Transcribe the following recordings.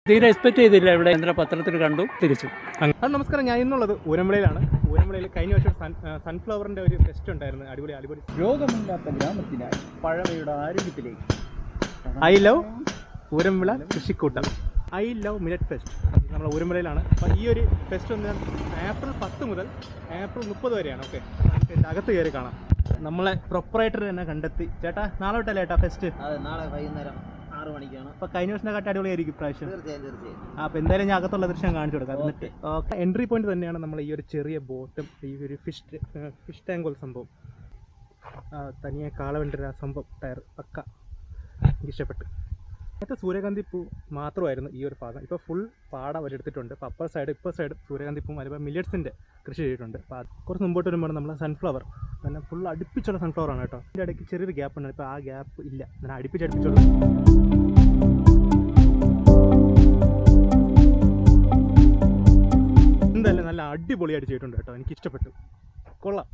തീരെ എക്സ്പെക്ട് ചെയ്തില്ല. ഇവിടെ പത്രത്തിൽ കണ്ടു തിരിച്ചു. നമസ്കാരം, ഞാൻ ഇന്നുള്ളത് ഊരമലയിലാണ്. ഊരമലയിൽ കഴിഞ്ഞ വർഷം സൺഫ്ലവറിൻ്റെ ഒരു ഫെസ്റ്റ് ഉണ്ടായിരുന്നു. അടിപൊളി. രോഗമില്ലാത്ത ഗ്രാമത്തിനായി പഴമയുടെ ആരോഗ്യത്തിലേക്ക് ഐ ലവ് ഊരമല കൃഷിക്കൂട്ടം, ഐ ലവ് മില്ലറ്റ് ഫെസ്റ്റ്. നമ്മൾ ഊരമലയിലാണ്. അപ്പോൾ ഈ ഒരു ഫെസ്റ്റ് ഒന്ന് ഏപ്രിൽ 10 മുതൽ ഏപ്രിൽ 30 വരെയാണ്. ഓക്കെ, അകത്ത് കയറി കാണാം. നമ്മളെ പ്രൊപ്പറേറ്റർ തന്നെ കണ്ടെത്തി. ചേട്ടാ, നാളെ തൊട്ടല്ലേ ചേട്ടാ ഫെസ്റ്റ്? നാളെ വൈകുന്നേരം 6 മണിക്കാണ്. അപ്പോൾ കഴിഞ്ഞ വർഷം കാട്ടി അടിപൊളിയായിരിക്കും ഇപ്രാവശ്യം. തീർച്ചയായും. അപ്പോൾ എന്തായാലും ഞാൻ അകത്തുള്ള ദൃശ്യം കാണിച്ചു കൊടുക്കാം. എന്നിട്ട് എൻട്രി പോയിന്റ് തന്നെയാണ് നമ്മൾ ഈ ഒരു ചെറിയ ബോട്ടും ഈ ഒരു ഫിഷ് ടാങ്കോൾ സംഭവം. തനിയെ കാളവണ്ടിൻ്റെ ആ സംഭവം ടയർ പക്ക എനിക്ക് ഇഷ്ടപ്പെട്ടു. നേരത്തെ സൂര്യകാന്തി പൂ മാത്രമായിരുന്നു ഈ ഒരു ഭാഗം. ഇപ്പോൾ ഫുൾ പാട വരെടുത്തിട്ടുണ്ട്. ഇപ്പോൾ അപ്പർ സൈഡ് ഇപ്പർ സൈഡ് സൂര്യകാന്തി പൂവും അതുപോലെ മില്ലറ്റ്സിൻ്റെ കൃഷി ചെയ്തിട്ടുണ്ട്. അപ്പോൾ കുറച്ച് മുമ്പോട്ട് വരുമ്പോൾ നമ്മൾ സൺഫ്ലവർ പിന്നെ ഫുൾ അടുപ്പിച്ചുള്ള സൺഫ്ലവർ ആണ് കേട്ടോ. ഇതിൻ്റെ ഇടയ്ക്ക് ചെറിയൊരു ഗ്യാപ്പ് ഉണ്ട്. ഇപ്പോൾ ആ ഗ്യാപ്പ് ഇല്ല, ഞാൻ അടുപ്പിച്ചുള്ള എന്തായാലും നല്ല അടിപൊളിയായിട്ട് ചെയ്തിട്ടുണ്ട് കേട്ടോ. എനിക്ക് ഇഷ്ടപ്പെട്ടു, കൊള്ളാം.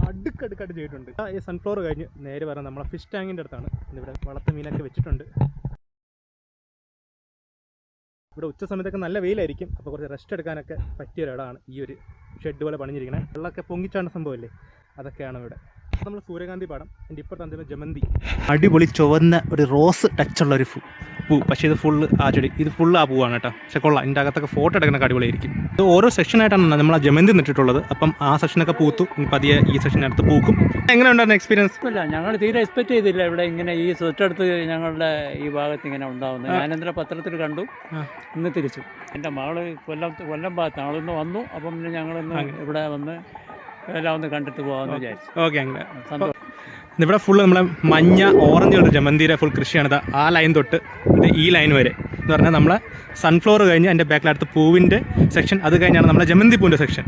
അടുക്കടുക്കായിട്ട് ചെയ്തിട്ടുണ്ട്. ഈ സൺഫ്ലവർ കഴിഞ്ഞ് നേരെ പറഞ്ഞാൽ നമ്മളെ ഫിഷ് ടാങ്കിൻ്റെ അടുത്താണ്. ഇവിടെ വളർത്ത മീനൊക്കെ വെച്ചിട്ടുണ്ട്. ഇവിടെ ഉച്ച സമയത്തൊക്കെ നല്ല വെയിലായിരിക്കും. അപ്പോൾ കുറച്ച് റെസ്റ്റ് എടുക്കാനൊക്കെ പറ്റിയ ഒരിടമാണ് ഈ ഒരു ഷെഡ് പോലെ പണിഞ്ഞിരിക്കുന്നത്. വെള്ളമൊക്കെ പൊങ്ങിച്ചാണ് സംഭവമല്ലേ, അതൊക്കെയാണ് ഇവിടെ. നമ്മൾ സൂര്യകാന്തി പാടം, എൻ്റെ ഇപ്പുറത്ത് ജമന്തി, അടിപൊളി ചുവന്ന ഒരു റോസ് ടച്ചുള്ള ഒരു പൂ. പക്ഷേ ഇത് ഫുള്ള് ആ ചെടി, ഇത് ഫുള്ള് ആ പൂവാണ് കേട്ടോ. പക്ഷേ കൊള്ളാം. ഇതിൻ്റെ അകത്തൊക്കെ ഫോട്ടോ എടുക്കുന്നൊക്കെ അടിപൊളിയായിരിക്കും. ഇത് ഓരോ സെക്ഷനായിട്ടാണ് നമ്മൾ ആ ജമന്തി നിട്ടിട്ടുള്ളത്. അപ്പം ആ സെക്ഷനൊക്കെ പൂത്തു. പതിയെ ഈ സെക്ഷനടുത്ത് പൂക്കും. എങ്ങനെ ഉണ്ടായിരുന്നു എക്സ്പീരിയൻസ്? ഇല്ല, ഞങ്ങൾ തീരെ എക്സ്പെക്ട് ചെയ്തില്ല ഇവിടെ ഇങ്ങനെ ഈ തൊട്ടടുത്ത് ഞങ്ങളുടെ ഈ ഭാഗത്ത് ഇങ്ങനെ ഉണ്ടാവുന്നത്. ഞാൻ പത്രത്തിൽ കണ്ടു, ഇന്ന് തിരിച്ചു. എൻ്റെ മകള് കൊല്ലം ഭാഗത്താണ്, അവളൊന്ന് വന്നു. അപ്പം പിന്നെ ഞങ്ങളൊന്ന് ഇവിടെ വന്ന് എല്ലാം ഒന്ന് കണ്ടിട്ട് പോകാമെന്ന് വിചാരിച്ചു. ഓക്കെ, അങ്ങനെ സന്തോഷം. ഇവിടെ ഫുള്ള് നമ്മളെ മഞ്ഞ ഓറഞ്ച് കളർ ജമന്തിയുടെ ഫുൾ കൃഷിയാണിത്. ആ ലൈൻ തൊട്ട് ഇത് ഈ ലൈൻ വരെ എന്ന് പറഞ്ഞാൽ നമ്മളെ സൺഫ്ലവർ കഴിഞ്ഞ് എൻ്റെ ബാക്കിലടുത്ത് പൂവിൻ്റെ സെക്ഷൻ, അത് കഴിഞ്ഞാണ് നമ്മളെ ജമന്തി പൂവിൻ്റെ സെക്ഷൻ.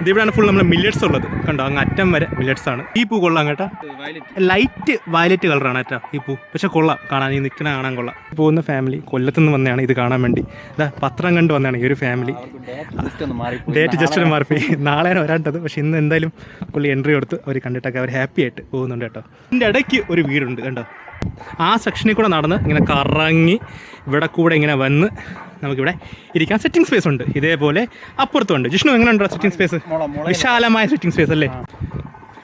ഇതിവിടെയാണ് ഫുൾ നമ്മളെ മില്ലറ്റ്സ് ഉള്ളത്. കണ്ടോ, അങ്ങ് അറ്റം വരെ മില്ലറ്റ്സ് ആണ്. ഈ പൂ കൊള്ളാം കേട്ടോ, ലൈറ്റ് വയലറ്റ് കളറാണ് കേട്ടോ ഈ പൂ. പക്ഷെ കൊള്ളാം കാണാൻ, ഈ നിൽക്കണ കാണാൻ കൊള്ളാം. പോകുന്ന ഫാമിലി കൊല്ലത്തുനിന്ന് വന്നതാണ് ഇത് കാണാൻ വേണ്ടി. ഇതാ പത്രം കണ്ട് വന്നതാണ് ഈ ഒരു ഫാമിലി. ഡേറ്റ് ജസ്റ്റ് ഒന്ന് മാറിപ്പോയി. നാളെയാണ് വരാണ്ടത്. പക്ഷെ ഇന്ന് എന്തായാലും പുള്ളി എൻട്രി കൊടുത്ത് അവർ കണ്ടിട്ടൊക്കെ അവർ ഹാപ്പി ആയിട്ട് പോകുന്നുണ്ട് കേട്ടോ. ഇതിൻ്റെ ഇടയ്ക്ക് ഒരു വീടുണ്ട് കണ്ടോ. ആ സെക്ഷനിൽ കൂടെ നടന്ന് ഇങ്ങനെ കറങ്ങി ഇവിടെ കൂടെ ഇങ്ങനെ വന്ന് നമുക്കിവിടെ ഇരിക്കാൻ സെറ്റിംഗ് സ്പേസ് ഉണ്ട്. ഇതേപോലെ അപ്പുറത്തുണ്ട്. ജിഷ്ണു, എങ്ങനെ ഉണ്ടോ സെറ്റിംഗ് സ്പേസ്? വിശാലമായ സെറ്റിംഗ് സ്പേസ് അല്ലേ.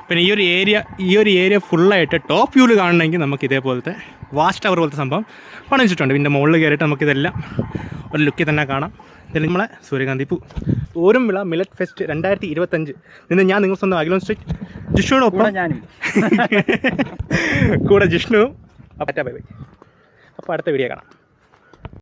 പിന്നെ ഈ ഒരു ഏരിയ ഫുള്ളായിട്ട് ടോപ്പ് വ്യൂവിൽ കാണണമെങ്കിൽ നമുക്ക് ഇതേപോലത്തെ വാച്ച് ടവർ പോലത്തെ സംഭവം പണിച്ചിട്ടുണ്ട്. ഇതിൻ്റെ മുകളിൽ കയറിയിട്ട് നമുക്കിതെല്ലാം ഒരു ലുക്കിൽ തന്നെ കാണാം. ഇതിൽ നമ്മളെ സൂര്യകാന്തി പൂ ഊരമല മില്ലറ്റ് ഫെസ്റ്റ് 2025 നിന്ന് ഞാൻ നിങ്ങൾ സ്വന്തം അഖിലോൺ സ്ട്രീറ്റ് ജിഷ്ണുവിനൊപ്പം ഞാനും കൂടെ ജിഷ്ണുവും. അപ്പോൾ അടുത്ത വീഡിയോ കാണാം.